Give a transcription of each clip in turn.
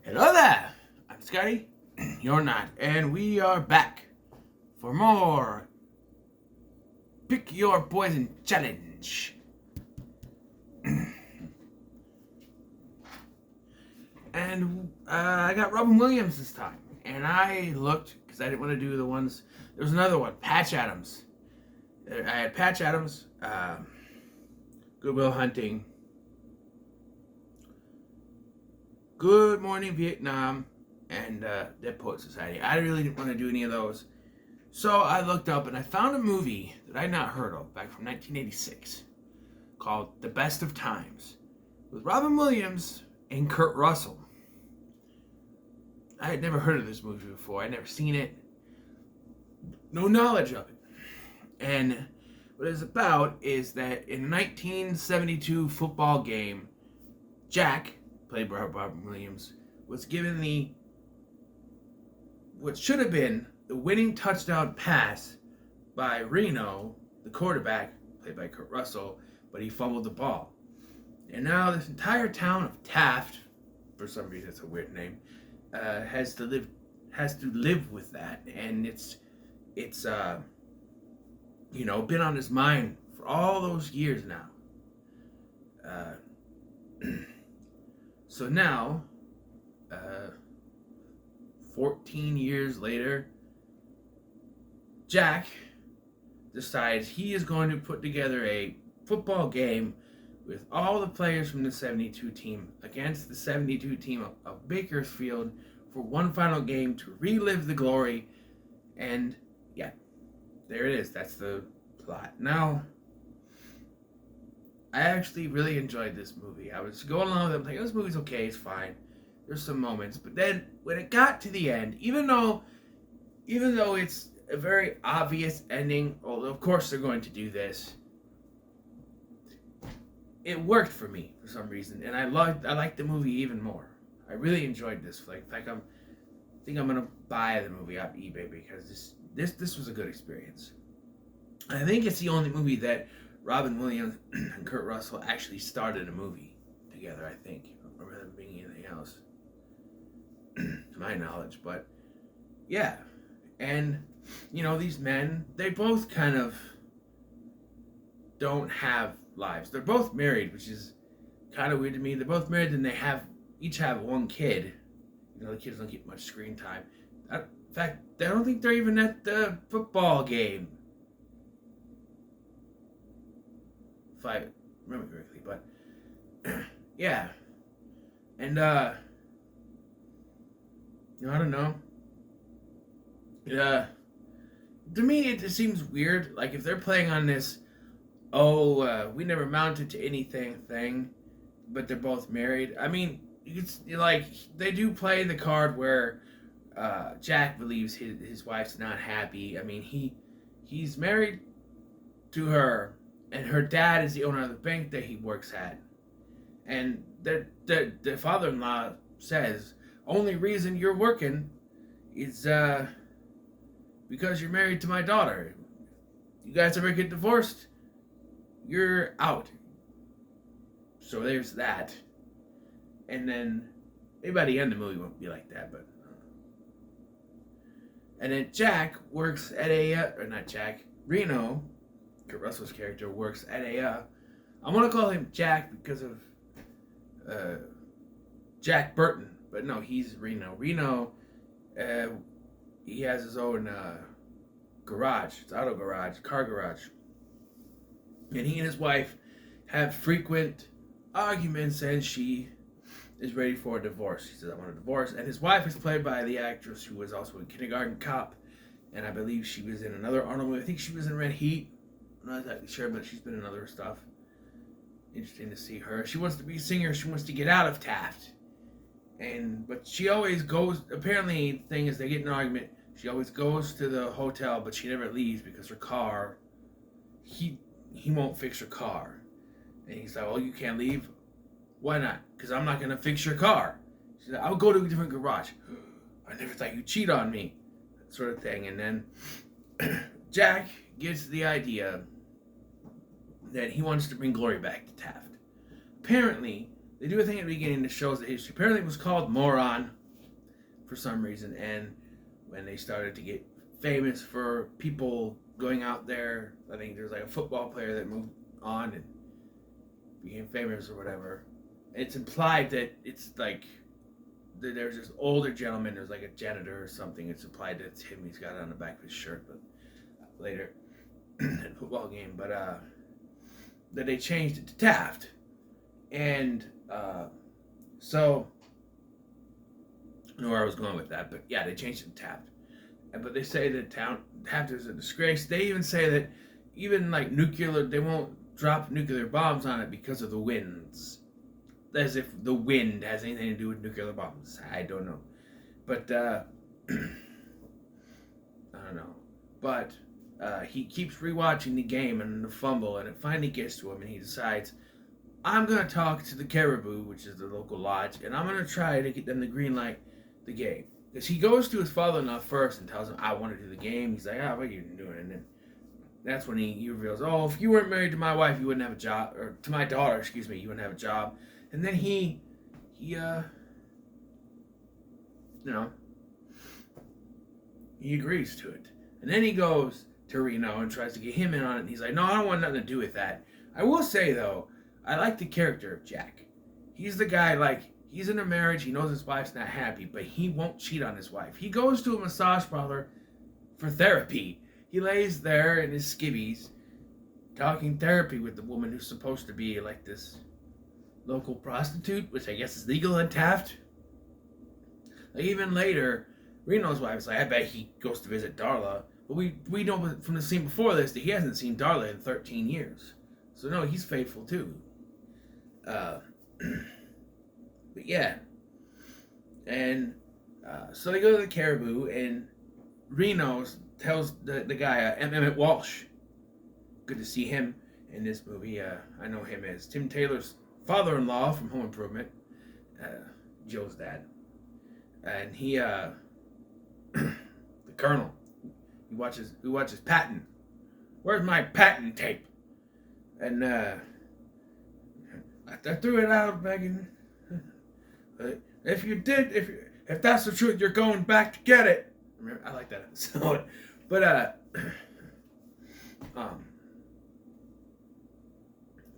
Hello there! I'm Scotty. You're not. And we are back for more Pick Your Poison Challenge. And I got Robin Williams this time. And I looked, because I didn't want to do the ones. There was another one, Patch Adams. I had Patch Adams, Good Will Hunting, Good Morning Vietnam, and Dead Poet Society. I really didn't want to do any of those. So I looked up and I found a movie that I'd not heard of back from 1986 called The Best of Times with Robin Williams and Kurt Russell. I had never heard of this movie before. I'd never seen it. No knowledge of it. And what it's about is that in a 1972 football game, Jack, played by Robin Williams, was given what should have been the winning touchdown pass by Reno, the quarterback, played by Kurt Russell, but he fumbled the ball. And now this entire town of Taft, for some reason it's a weird name, has to live with that, and it's been on his mind for all those years now. So now, 14 years later, Jack decides he is going to put together a football game with all the players from the 72 team against the 72 team of Bakersfield for one final game to relive the glory. And yeah, there it is. That's the plot. Now, I actually really enjoyed this movie. I was going along with it, like, this movie's okay, it's fine. There's some moments, but then when it got to the end, even though it's a very obvious ending, although of course they're going to do this, it worked for me for some reason, and I liked the movie even more. I really enjoyed this flick. I think I'm gonna buy the movie off eBay because this was a good experience. I think it's the only movie that Robin Williams and Kurt Russell actually started a movie together. I think, I don't remember them being anything else, to my knowledge. But yeah, and these men, they both kind of don't have lives. They're both married, which is kind of weird to me. They're both married and they each have one kid. The kids don't get much screen time. In fact, I don't think they're even at the football game, if I remember correctly. But yeah, and I don't know. To me, it just seems weird. Like, if they're playing on this, we never mounted to anything thing, but they're both married. I mean, they do play the card where Jack believes his wife's not happy. I mean, he's married to her, and her dad is the owner of the bank that he works at. And the father-in-law says, only reason you're working is because you're married to my daughter. You guys ever get divorced, you're out. So there's that. And then maybe by the end of the movie won't be like that, but and then Jack works at Reno, Kurt Russell's character, works at I want to call him Jack because of Jack Burton, but no, he's Reno. Reno, he has his own garage. It's auto garage, car garage. And he and his wife have frequent arguments, and she is ready for a divorce. He says, I want a divorce. And his wife is played by the actress who was also in Kindergarten Cop, and I believe she was in another Arnold movie. I think she was in Red Heat. I'm not exactly sure, but she's been in other stuff. Interesting to see her. She wants to be a singer. She wants to get out of Taft. But she always goes, apparently the thing is, they get in an argument. She always goes to the hotel, but she never leaves because her car, he won't fix her car. And he's like, you can't leave? Why not? Because I'm not going to fix your car. She said, I'll go to a different garage. I never thought you'd cheat on me. That sort of thing. And then Jack gets the idea that he wants to bring Glory back to Taft. Apparently, they do a thing at the beginning that shows that history. Apparently it was called Moron for some reason, and when they started to get famous for people going out there, I think there's like a football player that moved on and became famous or whatever. It's implied that it's like there's this older gentleman, there's like a janitor or something. It's implied that it's him. He's got it on the back of his shirt, but later in a football game. But that they changed it to Taft, and so I don't know where I was going with that, but yeah, they changed it to Taft. But they say that Taft is a disgrace. They even say that even like they won't drop nuclear bombs on it because of the winds. As if the wind has anything to do with nuclear bombs. I don't know. But, I don't know. But he keeps rewatching the game and the fumble, and it finally gets to him, and he decides, I'm going to talk to the Caribou, which is the local lodge, and I'm going to try to get them to green light the game. Because he goes to his father-in-law first and tells him, I want to do the game. He's like, what are you doing? And then that's when he reveals, if you weren't married to my wife, you wouldn't have a job. Or to my daughter, excuse me, you wouldn't have a job. And then he agrees to it. And then he goes to Reno and tries to get him in on it. And he's like, no, I don't want nothing to do with that. I will say, though, I like the character of Jack. He's the guy, he's in a marriage, he knows his wife's not happy, but he won't cheat on his wife. He goes to a massage parlor for therapy. He lays there in his skivvies, talking therapy with the woman who's supposed to be like this local prostitute, which I guess is legal in Taft. Even later, Reno's wife's like, I bet he goes to visit Darla. But we know from the scene before this that he hasn't seen Darla in 13 years. So no, he's faithful too. But yeah. And so they go to the Caribou, and Reno tells the guy, Emmett Walsh. Good to see him in this movie. I know him as Tim Taylor's father-in-law from Home Improvement, Joe's dad. And he, the Colonel, he watches Patton. Where's my Patton tape? And I threw it out, Megan. If that's the truth, you're going back to get it. I like that episode. But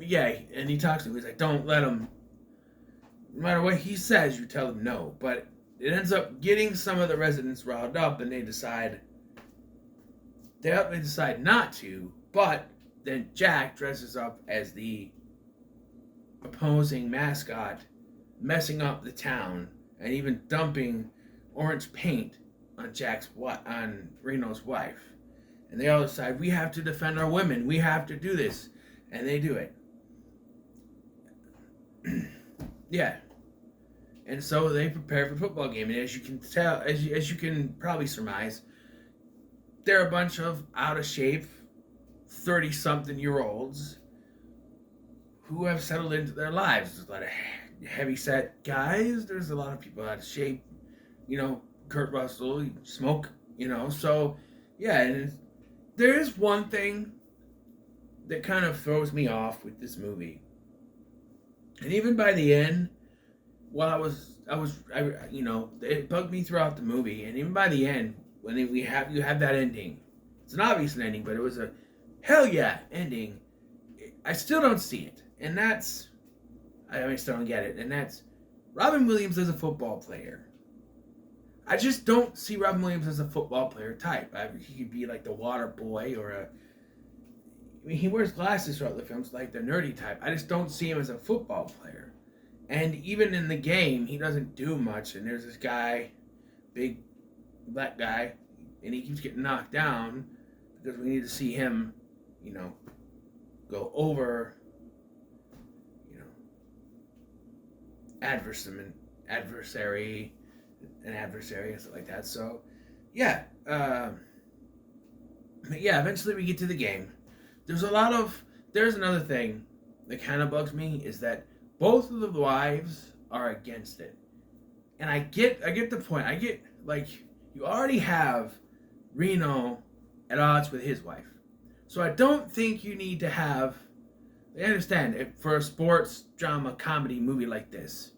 yeah, and he talks to him. He's like, don't let him. No matter what he says, you tell him no. But it ends up getting some of the residents riled up, and they decide not to. But then Jack dresses up as the opposing mascot, messing up the town, and even dumping orange paint on Reno's wife. And they all decide, we have to defend our women. We have to do this. And they do it. Yeah. And so they prepare for the football game. And as you can tell, as you can probably surmise, they're a bunch of out of shape 30-something-year-olds who have settled into their lives. There's a lot of heavy-set guys. There's a lot of people out of shape. Kurt Russell, smoke, So, yeah, and there is one thing that kind of throws me off with this movie. And even by the end, while it bugged me throughout the movie. And even by the end, when you have that ending, it's an obvious ending, but it was a hell yeah ending. I still don't see it, and I still don't get it. And that's Robin Williams as a football player. I just don't see Robin Williams as a football player type. He could be like the water boy he wears glasses throughout the films, like the nerdy type. I just don't see him as a football player. And even in the game, he doesn't do much. And there's this guy, big black guy, and he keeps getting knocked down because we need to see him, go over, adversary, and stuff like that. So, yeah. Eventually we get to the game. There's another thing that kind of bugs me, is that both of the wives are against it. And I get the point. I get, you already have Reno at odds with his wife. So I don't think you need to have They understand if for a sports drama comedy movie like this,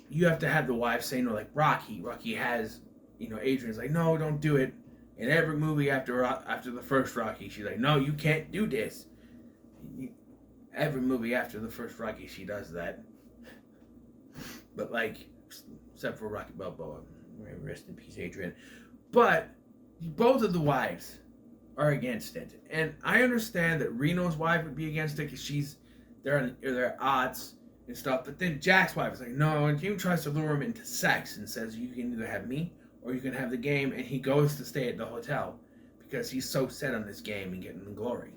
you have to have the wife say no. Like Rocky, Rocky has, Adrian's like, no, don't do it. In every movie after the first Rocky, she's like, no, you can't do this. Every movie after the first Rocky, she does that. But like, except for Rocky Balboa, rest in peace, Adrian. But both of the wives are against it, and I understand that Reno's wife would be against it because they're at odds and stuff. But then Jack's wife is like, no, and he tries to lure him into sex and says, you can either have me or you can have the game, and he goes to stay at the hotel because he's so set on this game and getting the glory.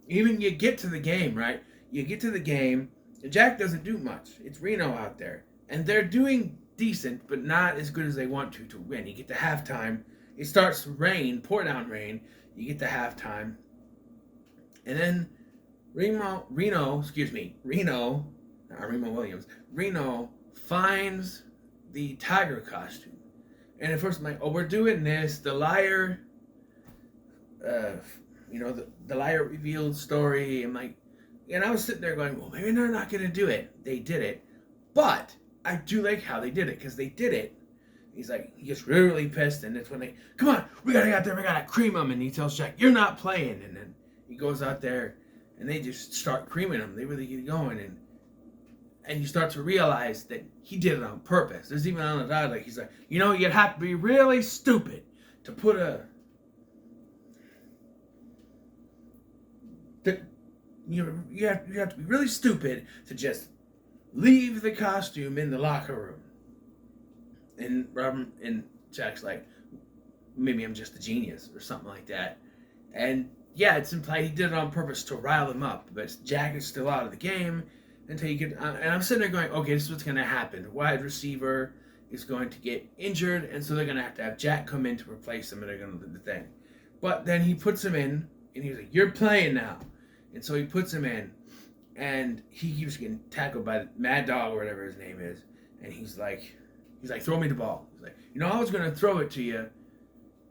Even you get to the game, right? You get to the game, and Jack doesn't do much. It's Reno out there, and they're doing decent, but not as good as they want to win. You get to halftime. It starts to rain, pour down rain. You get to halftime. And then Reno, finds the tiger costume. And at first I'm like, oh, we're doing this. The liar, the liar revealed story. I'm like, and I was sitting there going, well, maybe they're not going to do it. They did it. But I do like how they did it, because they did it. He's like, he gets really, really pissed, and it's when they, come on, we gotta get out there, we gotta cream him, and he tells Jack, you're not playing, and then he goes out there, and they just start creaming him. They really get going, and you start to realize that he did it on purpose. There's even on the dialogue, he's like, you'd have to be really stupid to put you have to be really stupid to just leave the costume in the locker room. And Robert and Jack's like, maybe I'm just a genius or something like that. And yeah, it's implied he did it on purpose to rile them up. But Jack is still out of the game until you get. And I'm sitting there going, okay, this is what's going to happen. The wide receiver is going to get injured, and so they're going to have Jack come in to replace him, and they're going to do the thing. But then he puts him in, and he's like, you're playing now. And so he puts him in, and he keeps getting tackled by Mad Dog or whatever his name is. And he's like, throw me the ball. He's like, I was going to throw it to you.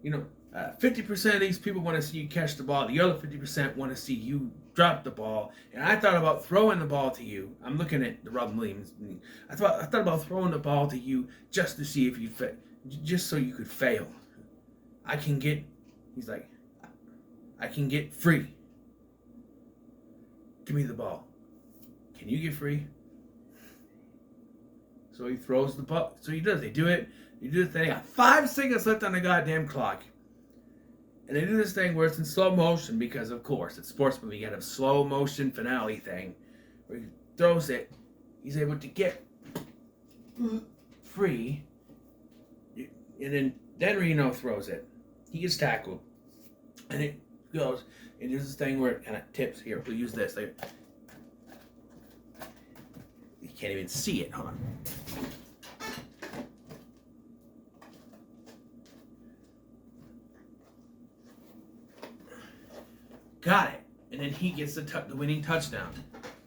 50% of these people want to see you catch the ball. The other 50% want to see you drop the ball. And I thought about throwing the ball to you. I'm looking at the Robin Williams. I thought about throwing the ball to you just to see if you just so you could fail. He's like, I can get free. Give me the ball. Can you get free? So he throws the ball. So he does. They do it. You do the thing. They got 5 seconds left on the goddamn clock. And they do this thing where it's in slow motion because, of course, it's a sports movie. You got a slow motion finale thing where he throws it. He's able to get free. And then Reno throws it. He gets tackled. And it goes. And there's this thing where it kind of tips. Here, we'll use this. You can't even see it. Hold on. Got it. And then he gets the winning touchdown.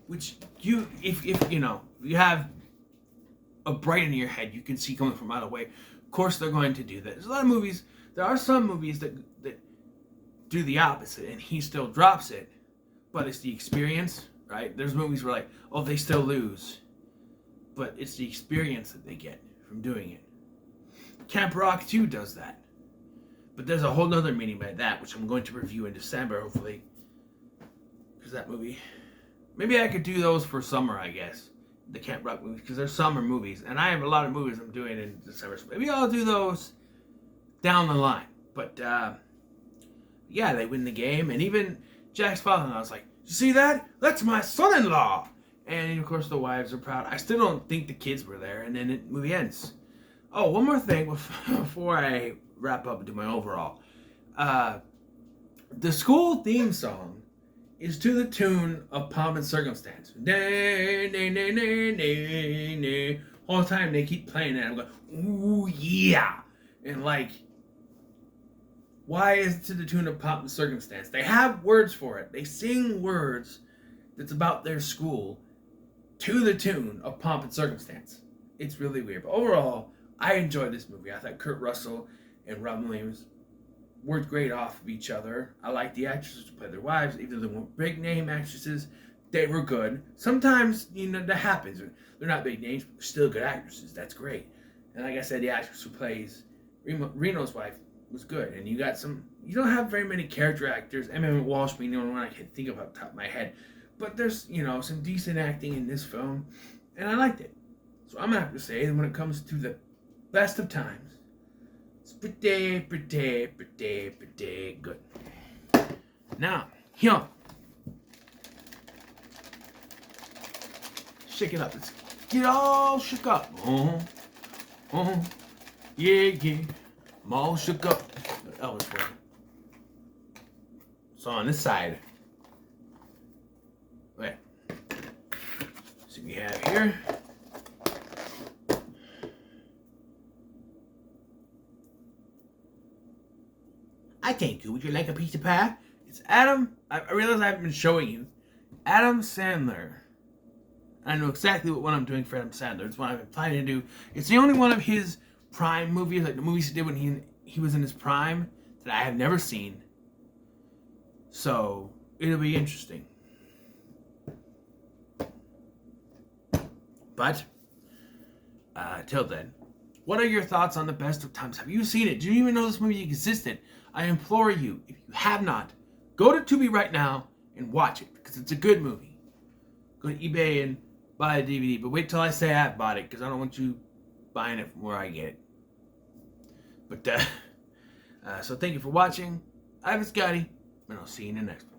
Which if you have a bright in your head, you can see coming from a mile away. Of course they're going to do that. There's a lot of movies. There are some movies that do the opposite, and he still drops it. But it's the experience, right? There's movies where they still lose. But it's the experience that they get from doing it. Camp Rock 2 does that. But there's a whole other meaning by that, which I'm going to review in December, hopefully. Because that movie... Maybe I could do those for summer, I guess. The Camp Rock movies, because they're summer movies. And I have a lot of movies I'm doing in December. So maybe I'll do those down the line. But, yeah, they win the game. And even Jack's father-in-law was like, you see that? That's my son-in-law! And, of course, the wives are proud. I still don't think the kids were there. And then the movie ends. Oh, one more thing before I wrap up and do my overall. The school theme song is to the tune of Pomp and Circumstance. All the time they keep playing that. I'm going, ooh, yeah. And why is it to the tune of Pomp and Circumstance? They have words for it. They sing words that's about their school to the tune of Pomp and Circumstance. It's really weird. But overall, I enjoyed this movie. I thought Kurt Russell and Robin Williams worked great off of each other. I like the actresses who played their wives, even though they weren't big name actresses. They were good. Sometimes, that happens. They're not big names, but they're still good actresses. That's great. And like I said, the actress who plays Reno's wife was good. And you don't have very many character actors. Emma Walsh being the only one I can think of off the top of my head. But there's, some decent acting in this film. And I liked it. So I'm going to have to say that when it comes to the best of times, it's pretty, pretty, pretty, pretty good. Now, here. Shake it up. Let's get all shook up. Yeah. I'm all shook up. Elvis for so on this side. Wait. See what we have here. I thank you. Would you like a piece of pie? It's Adam. I realize I haven't been showing you. Adam Sandler. I know exactly what one I'm doing for Adam Sandler. It's what I've been planning to do. It's the only one of his prime movies, like the movies he did when he was in his prime, that I have never seen. So, it'll be interesting. But, till then, what are your thoughts on the best of times? Have you seen it? Do you even know this movie existed? I implore you, if you have not, go to Tubi right now and watch it, because it's a good movie. Go to eBay and buy a DVD, but wait till I say I've bought it, because I don't want you buying it from where I get it. But, so thank you for watching. I've been Scotty, and I'll see you in the next one.